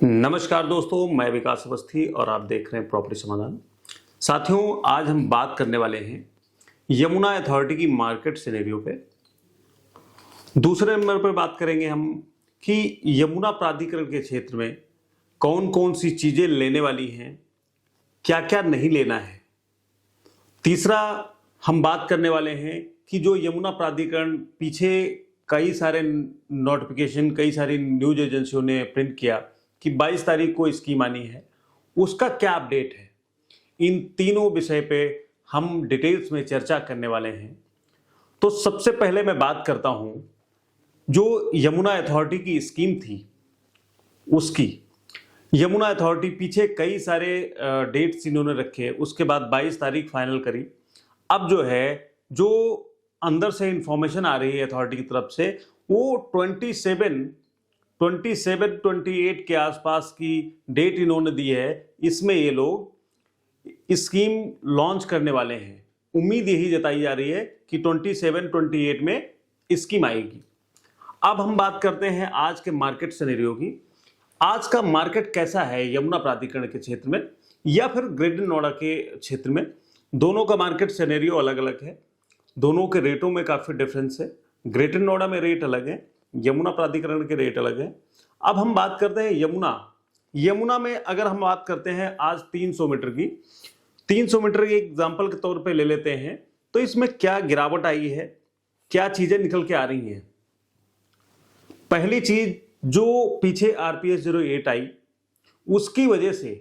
नमस्कार दोस्तों, मैं विकास अवस्थी और आप देख रहे हैं प्रॉपर्टी समाधान। साथियों, आज हम बात करने वाले हैं यमुना अथॉरिटी की मार्केट सिनेरियो पे। दूसरे नंबर पर बात करेंगे हम कि यमुना प्राधिकरण के क्षेत्र में कौन कौन सी चीजें लेने वाली हैं, क्या क्या नहीं लेना है। तीसरा, हम बात करने वाले हैं कि जो यमुना प्राधिकरण पीछे कई सारे नोटिफिकेशन, कई सारी न्यूज एजेंसियों ने प्रिंट किया कि 22 तारीख को स्कीम आनी है, उसका क्या अपडेट है। इन तीनों विषय पे हम डिटेल्स में चर्चा करने वाले हैं। तो सबसे पहले मैं बात करता हूं जो यमुना अथॉरिटी की स्कीम थी उसकी। यमुना अथॉरिटी पीछे कई सारे डेट्स इन्होंने रखे, उसके बाद 22 तारीख फाइनल करी। अब जो है, जो अंदर से इंफॉर्मेशन आ रही है अथॉरिटी की तरफ से, वो 28 के आसपास की डेट इन्होंने दी है। इसमें ये लोग स्कीम लॉन्च करने वाले हैं। उम्मीद यही जताई जा रही है कि 28 में स्कीम आएगी। अब हम बात करते हैं आज के मार्केट सिनेरियो की। आज का मार्केट कैसा है यमुना प्राधिकरण के क्षेत्र में या फिर ग्रेटर नोएडा के क्षेत्र में। दोनों का मार्केट सिनेरियो अलग अलग है, दोनों के रेटों में काफी डिफरेंस है। ग्रेटर नोएडा में रेट अलग है, यमुना प्राधिकरण के रेट अलग है। अब हम बात करते हैं यमुना में अगर हम बात करते हैं आज 300 मीटर की, 300 मीटर के एग्जांपल के तौर पे ले लेते हैं, तो इसमें क्या गिरावट आई है, क्या चीजें निकल के आ रही हैं। पहली चीज, जो पीछे RPS 08 आई, उसकी वजह से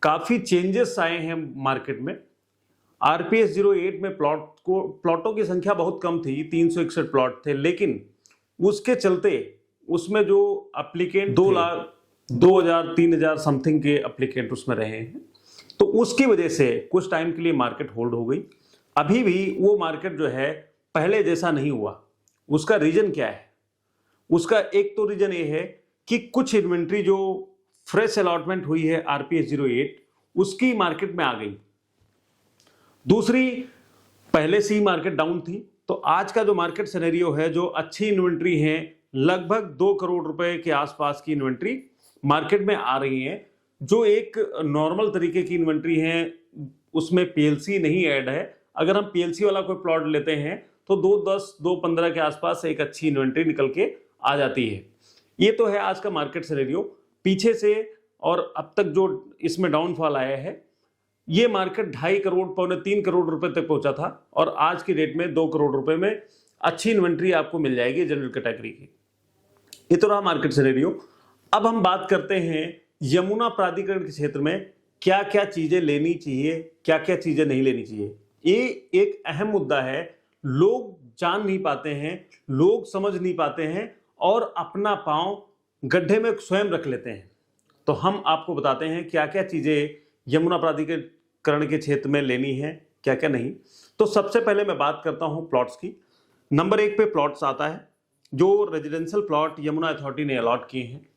काफी चेंजेस आए हैं मार्केट में। RPS 08 में प्लॉटों की संख्या बहुत कम थी, 361 प्लॉट थे, लेकिन उसके चलते उसमें जो एप्लीकेंट 2,00,000 3,000 समथिंग के एप्लीकेंट उसमें रहे हैं, तो उसकी वजह से कुछ टाइम के लिए मार्केट होल्ड हो गई। अभी भी वो मार्केट जो है पहले जैसा नहीं हुआ। उसका रीजन क्या है? उसका एक तो रीजन ये है कि कुछ इन्वेंट्री जो फ्रेश अलॉटमेंट हुई है RPS 08 उसकी मार्केट में आ गई। दूसरी, पहले से ही मार्केट डाउन थी, तो आज का जो मार्केट सिनेरियो है, जो अच्छी इन्वेंट्री है, लगभग 2 करोड़ रुपए के आसपास की इन्वेंट्री मार्केट में आ रही है। जो एक नॉर्मल तरीके की इन्वेंट्री है, उसमें PLC नहीं ऐड है। अगर हम PLC वाला कोई प्लॉट लेते हैं तो 210 215 के आसपास एक अच्छी इन्वेंट्री निकल के आ जाती है। ये तो है आज का मार्केट सिनेरियो। पीछे से और अब तक जो इसमें डाउनफॉल आया है, ये मार्केट 2.5 करोड़ 2.25 करोड़ रुपए तक पहुंचा था और आज की डेट में 2 करोड़ रुपए में अच्छी इन्वेंट्री आपको मिल जाएगी जनरल कैटेगरी की। ये तो रहा मार्केट सिनेरियो। अब हम बात करते हैं यमुना प्राधिकरण के क्षेत्र में क्या क्या चीजें लेनी चाहिए, क्या क्या चीजें नहीं लेनी चाहिए। ये एक अहम मुद्दा है। लोग जान नहीं पाते हैं, लोग समझ नहीं पाते हैं और अपना पांव गड्ढे में स्वयं रख लेते हैं। तो हम आपको बताते हैं क्या क्या चीजें यमुना प्राधिकरण के क्षेत्र में लेनी है, क्या क्या नहीं। तो सबसे पहले मैं बात करता हूं प्लॉट्स की। नंबर 1 पे प्लॉट्स आता है। जो रेजिडेंशियल प्लॉट यमुना अथॉरिटी ने अलॉट किए हैं,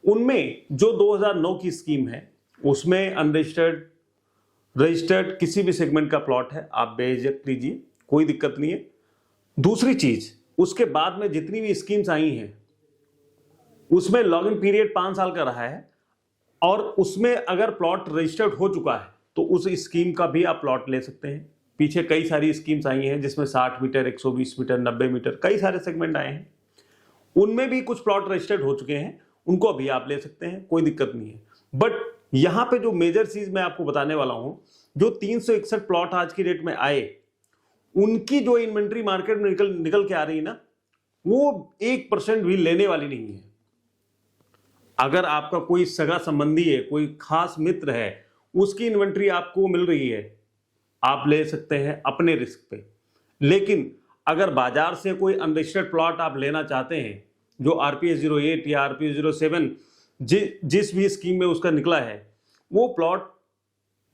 उनमें जो 2009 की स्कीम है, उसमें अनरजिस्टर्ड, रजिस्टर्ड किसी भी सेगमेंट का प्लॉट है, आप बेझिझक लीजिए, कोई दिक्कत नहीं है। दूसरी चीज, उसके बाद में जितनी भी स्कीम्स आई हैं उसमें लॉगिन पीरियड 5 साल का रहा है और उसमें अगर प्लॉट रजिस्टर्ड हो चुका है तो उस स्कीम का भी आप प्लॉट ले सकते हैं। पीछे कई सारी स्कीम्स आई हैं जिसमें 60 मीटर, 120 मीटर, 90 मीटर, कई सारे सेगमेंट आए हैं। उनमें भी कुछ प्लॉट रजिस्टर्ड हो चुके हैं, उनको अभी आप ले सकते हैं, कोई दिक्कत नहीं है। बट यहां पे जो मेजर चीज मैं आपको बताने वाला हूं, जो 361 प्लॉट आज की डेट में आए, उनकी जो इन्वेंट्री मार्केट में निकल के आ रही है ना, वो 1% भी लेने वाली नहीं है। अगर आपका कोई सगा संबंधी है, कोई खास मित्र है, उसकी इन्वेंट्री आपको मिल रही है, आप ले सकते हैं अपने रिस्क पे। लेकिन अगर बाजार से कोई अनरजिस्टर्ड प्लॉट आप लेना चाहते हैं, जो RPS 08 या RPS 07 जिस भी स्कीम में उसका निकला है, वो प्लॉट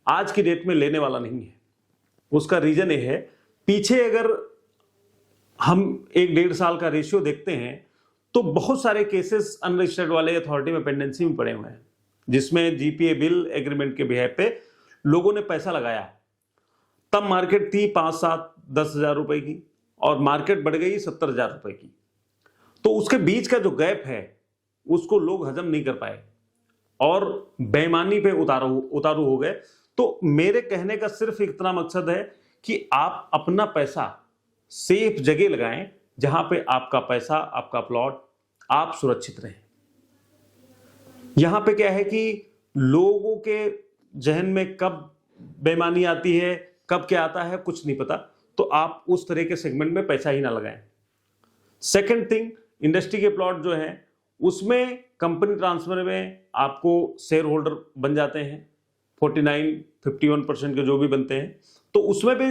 आज की डेट में लेने वाला नहीं है। उसका रीजन ये है, पीछे अगर हम 1-1.5 साल का रेशियो देखते हैं तो बहुत सारे केसेस अनरजिस्टर्ड वाले अथॉरिटी में पेंडेंसी में पड़े हुए हैं, जिसमें GPA बिल एग्रीमेंट के बिहाफ पे लोगों ने पैसा लगाया। तब मार्केट थी 5-7-10 हजार रुपए की और मार्केट बढ़ गई 70 हजार रुपए की। तो उसके बीच का जो गैप है उसको लोग हजम नहीं कर पाए। और बेईमानी पे उतारू हो गए। तो मेरे कहने का सिर्फ इतना मकसद है कि आप अपना पैसा सेफ जगह लगाएं, जहां पे आपका पैसा, आपका प्लॉट, आप सुरक्षित रहें। यहां पे क्या है कि लोगों के जहन में कब बेईमानी आती है, कब क्या आता है, कुछ नहीं पता। तो आप उस तरह के सेगमेंट में पैसा ही ना लगाएं। सेकंड थिंग, इंडस्ट्री के प्लॉट जो हैं उसमें कंपनी ट्रांसफर में आपको शेयर होल्डर बन जाते हैं 49-51% के जो भी बनते हैं, तो उसमें भी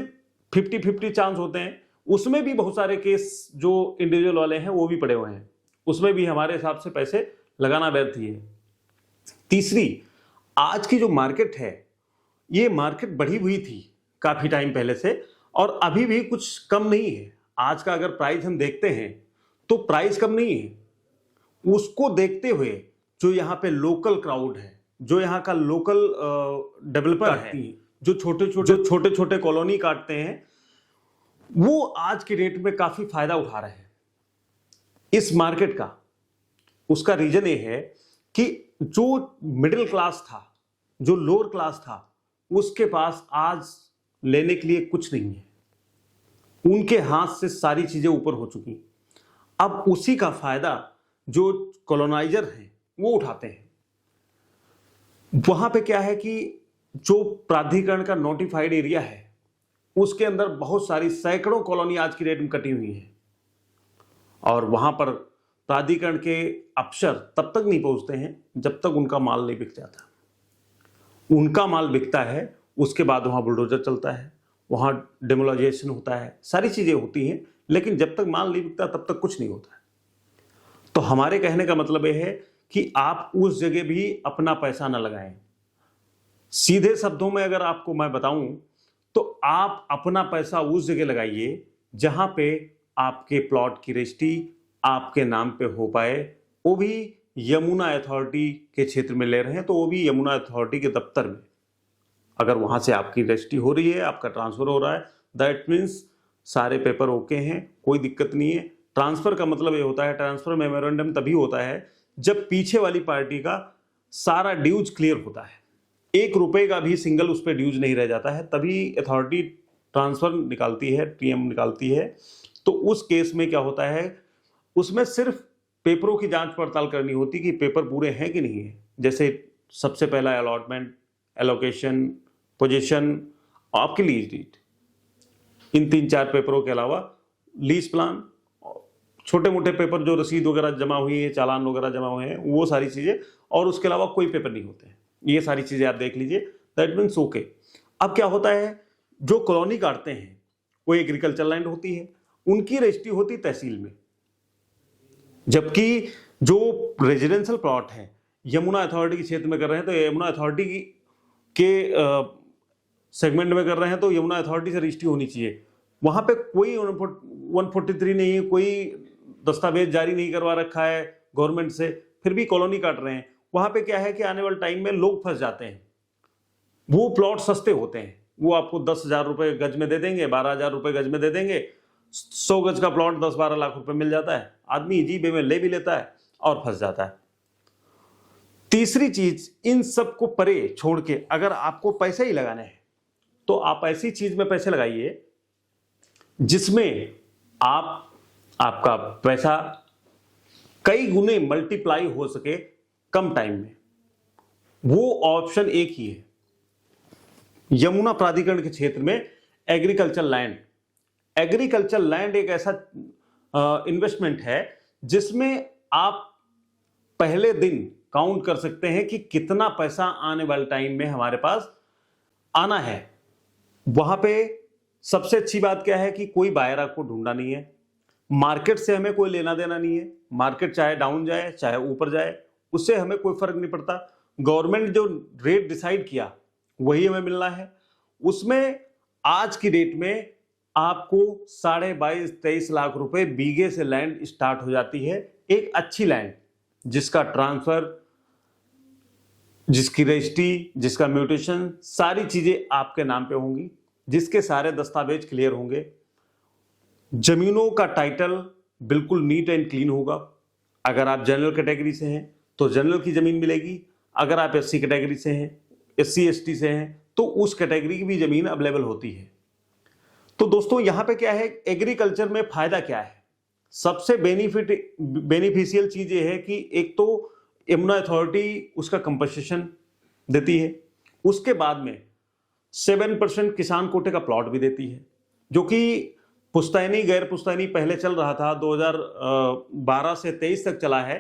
50-50 चांस होते हैं। उसमें भी बहुत सारे केस जो इंडिविजुअल वाले हैं वो भी पड़े हुए हैं, उसमें भी हमारे हिसाब से पैसे लगाना व्यर्थ ही है। तीसरी, आज की जो मार्केट है, ये मार्केट बढ़ी हुई थी काफी टाइम पहले से और अभी भी कुछ कम नहीं है। आज का अगर प्राइस हम देखते हैं तो प्राइस कम नहीं है। उसको देखते हुए जो यहाँ पे लोकल क्राउड है, जो यहाँ का लोकल डेवलपर है, जो छोटे छोटे कॉलोनी काटते हैं, वो आज के रेट में काफी फायदा उठा रहे हैं इस मार्केट का। उसका रीजन ये है कि जो मिडिल क्लास था, जो लोअर क्लास था, उसके पास आज लेने के लिए कुछ नहीं है। उनके हाथ से सारी चीजें ऊपर हो चुकी। अब उसी का फायदा जो कॉलोनाइजर हैं वो उठाते हैं। वहां पे क्या है कि जो प्राधिकरण का नोटिफाइड एरिया है उसके अंदर बहुत सारी सैकड़ों कॉलोनी आज की डेट में कटी हुई है और वहां पर प्राधिकरण के अफसर तब तक नहीं पहुंचते हैं जब तक उनका माल नहीं बिक जाता। उनका माल बिकता है, उसके बाद वहां बुलडोजर चलता है, वहां डेमोलाइजेशन होता है, सारी चीजें होती हैं, लेकिन जब तक माल नहीं बिकता तब तक कुछ नहीं होता है। तो हमारे कहने का मतलब यह है कि आप उस जगह भी अपना पैसा ना लगाएं। सीधे शब्दों में अगर आपको मैं बताऊं तो आप अपना पैसा उस जगह लगाइए जहां पे आपके प्लॉट की रजिस्ट्री आपके नाम पे हो पाए, वो भी यमुना अथॉरिटी के क्षेत्र में ले रहे हैं तो वो भी यमुना अथॉरिटी के दफ्तर में। अगर वहां से आपकी रजिस्ट्री हो रही है, आपका ट्रांसफर हो रहा है, दैट मीन्स सारे पेपर ओके हैं, कोई दिक्कत नहीं है। ट्रांसफर का मतलब ये होता है, ट्रांसफर मेमोरेंडम तभी होता है जब पीछे वाली पार्टी का सारा ड्यूज क्लियर होता है, 1 रुपए का भी सिंगल उस पर ड्यूज नहीं रह जाता है, तभी अथॉरिटी ट्रांसफर निकालती है, टीएम निकालती है। तो उस केस में क्या होता है, उसमें सिर्फ पेपरों की जांच पड़ताल करनी होती कि पेपर पूरे हैं कि नहीं है। जैसे सबसे पहला अलॉटमेंट, एलोकेशन, पोजीशन, आपकी लीज डीड, इन 3-4 पेपरों के अलावा लीज प्लान, छोटे मोटे पेपर जो रसीद वगैरह जमा हुई है, चालान वगैरह जमा हुए हैं, वो सारी चीजें, और उसके अलावा कोई पेपर नहीं होते हैं। ये सारी चीजें आप देख लीजिए, दैट मीन्स ओके। अब क्या होता है, जो कॉलोनी काटते हैं वो एग्रीकल्चर लैंड होती है, उनकी रजिस्ट्री होती तहसील में, जबकि जो रेजिडेंशियल प्लॉट है यमुना अथॉरिटी के क्षेत्र में कर रहे हैं तो यमुना अथॉरिटी के सेगमेंट में कर रहे हैं तो यमुना अथॉरिटी से रजिस्ट्री होनी चाहिए। वहां पे कोई 143 नहीं है, कोई दस्तावेज जारी नहीं करवा रखा है गवर्नमेंट से, फिर भी कॉलोनी काट रहे हैं। वहां पे क्या है कि आने वाले टाइम में लोग फंस जाते हैं। वो प्लॉट सस्ते होते हैं, वो आपको 10,000 रुपए गज में दे देंगे, 12,000 रुपए गज में दे देंगे, 100 गज का प्लॉट 10-12 लाख रुपए मिल जाता है। आदमी इजी वे में ले भी लेता है और फंस जाता है। तीसरी चीज, इन सब को परे छोड़ के अगर आपको पैसे ही लगाने हैं तो आप ऐसी चीज में पैसे लगाइए जिसमें आपका पैसा कई गुने मल्टीप्लाई हो सके कम टाइम में। वो ऑप्शन एक ही है, यमुना प्राधिकरण के क्षेत्र में एग्रीकल्चर लैंड। एग्रीकल्चर लैंड एक ऐसा इन्वेस्टमेंट है जिसमें आप पहले दिन काउंट कर सकते हैं कि कितना पैसा आने वाले टाइम में हमारे पास आना है। वहां पे सबसे अच्छी बात क्या है कि कोई बायर आपको ढूंढना नहीं है, मार्केट से हमें कोई लेना देना नहीं है। मार्केट चाहे डाउन जाए चाहे ऊपर जाए, उससे हमें कोई फर्क नहीं पड़ता। गवर्नमेंट जो रेट डिसाइड किया वही हमें मिलना है। उसमें आज की डेट में आपको 22.5-23 लाख रुपए बीघे से लैंड स्टार्ट हो जाती है। एक अच्छी लैंड जिसका ट्रांसफर, जिसकी रजिस्ट्री, जिसका म्यूटेशन, सारी चीजें आपके नाम पे होंगी, जिसके सारे दस्तावेज क्लियर होंगे, जमीनों का टाइटल बिल्कुल नीट एंड क्लीन होगा। अगर आप जनरल कैटेगरी से हैं तो जनरल की जमीन मिलेगी, अगर आप SC कैटेगरी से हैं, SC ST से हैं, तो उस कैटेगरी की भी जमीन अवेलेबल होती है। तो दोस्तों यहाँ पे क्या है, एग्रीकल्चर में फायदा क्या है? सबसे बेनिफिशियल चीज ये है कि एक तो यमुना अथॉरिटी उसका कंपनसेशन देती है, उसके बाद में 7% किसान कोटे का प्लॉट भी देती है, जो कि पुश्तैनी गैर पुश्तैनी पहले चल रहा था, 2012 से 23 तक चला है।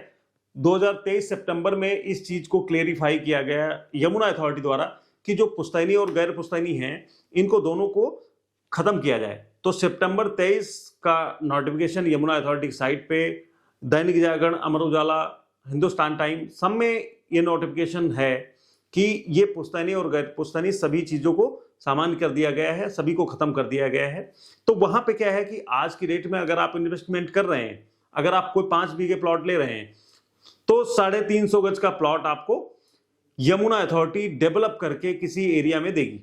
2023 सितंबर में इस चीज को क्लेरिफाई किया गया यमुना अथॉरिटी द्वारा कि जो पुश्तैनी और गैर पुश्तैनी हैं, इनको दोनों को खत्म किया जाए। तो सितंबर 23 का नोटिफिकेशन यमुना अथॉरिटी की साइट पे, दैनिक जागरण, अमर उजाला, हिंदुस्तान टाइम, सब में ये नोटिफिकेशन है कि ये पुश्तैनी और गैर पुश्तैनी सभी चीजों को सामान्य कर दिया गया है, सभी को खत्म कर दिया गया है। तो वहां पे क्या है कि आज की डेट में अगर आप इन्वेस्टमेंट कर रहे हैं, अगर आप कोई 5 बीघे प्लॉट ले रहे हैं, तो 350 गज का प्लॉट आपको यमुना अथॉरिटी डेवलप करके किसी एरिया में देगी।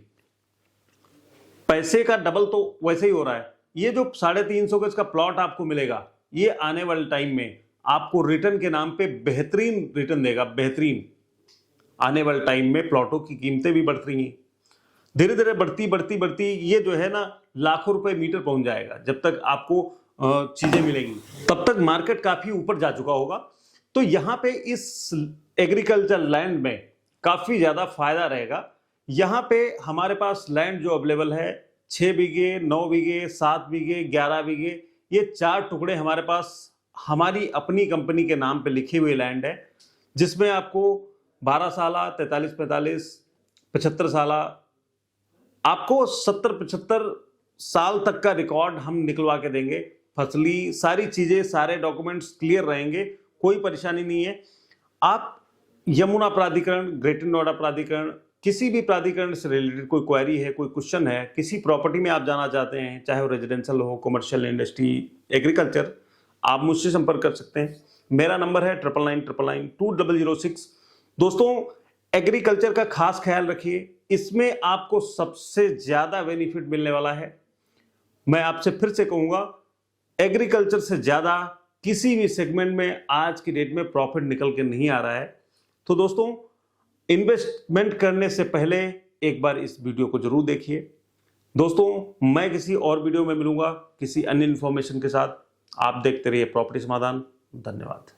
पैसे का डबल तो वैसे ही हो रहा है। ये जो 350 गज का प्लॉट आपको मिलेगा, ये आने वाले टाइम में आपको रिटर्न के नाम पे बेहतरीन रिटर्न देगा, बेहतरीन। आने वाले टाइम में प्लॉटों की कीमतें भी बढ़ रही हैं, धीरे धीरे बढ़ती ये जो है ना लाखों रुपए मीटर पहुंच जाएगा। जब तक आपको चीजें मिलेंगी तब तक मार्केट काफी ऊपर जा चुका होगा। तो यहाँ पे इस एग्रीकल्चर लैंड में काफी ज्यादा फायदा रहेगा। यहाँ पे हमारे पास लैंड जो अवेलेबल है 6 बीघे, 9 बीघे, 7 बीघे, 11 बीघे, ये 4 टुकड़े हमारे पास हमारी अपनी कंपनी के नाम पे लिखी हुई लैंड है, जिसमें आपको 12 साल, 43-45, 75 साल, आपको 70-75 साल तक का रिकॉर्ड हम निकलवा के देंगे। फसली सारी चीजें, सारे डॉक्यूमेंट्स क्लियर रहेंगे, कोई परेशानी नहीं है। आप यमुना प्राधिकरण, ग्रेटर नोएडा प्राधिकरण, किसी भी प्राधिकरण से रिलेटेड कोई क्वेरी है, कोई क्वेश्चन है, किसी प्रॉपर्टी में आप जाना चाहते हैं, चाहे वो रेजिडेंशियल हो, कमर्शियल, इंडस्ट्री, एग्रीकल्चर, आप मुझसे संपर्क कर सकते हैं। मेरा नंबर है 9999920006। दोस्तों, एग्रीकल्चर का खास ख्याल रखिए, इसमें आपको सबसे ज्यादा बेनिफिट मिलने वाला है। मैं आपसे फिर से कहूंगा, एग्रीकल्चर से ज्यादा किसी भी सेगमेंट में आज की डेट में प्रॉफिट निकल के नहीं आ रहा है। तो दोस्तों, इन्वेस्टमेंट करने से पहले एक बार इस वीडियो को जरूर देखिए। दोस्तों, मैं किसी और वीडियो में मिलूंगा किसी अन्य इंफॉर्मेशन के साथ। आप देखते रहिए प्रॉपर्टी समाधान। धन्यवाद।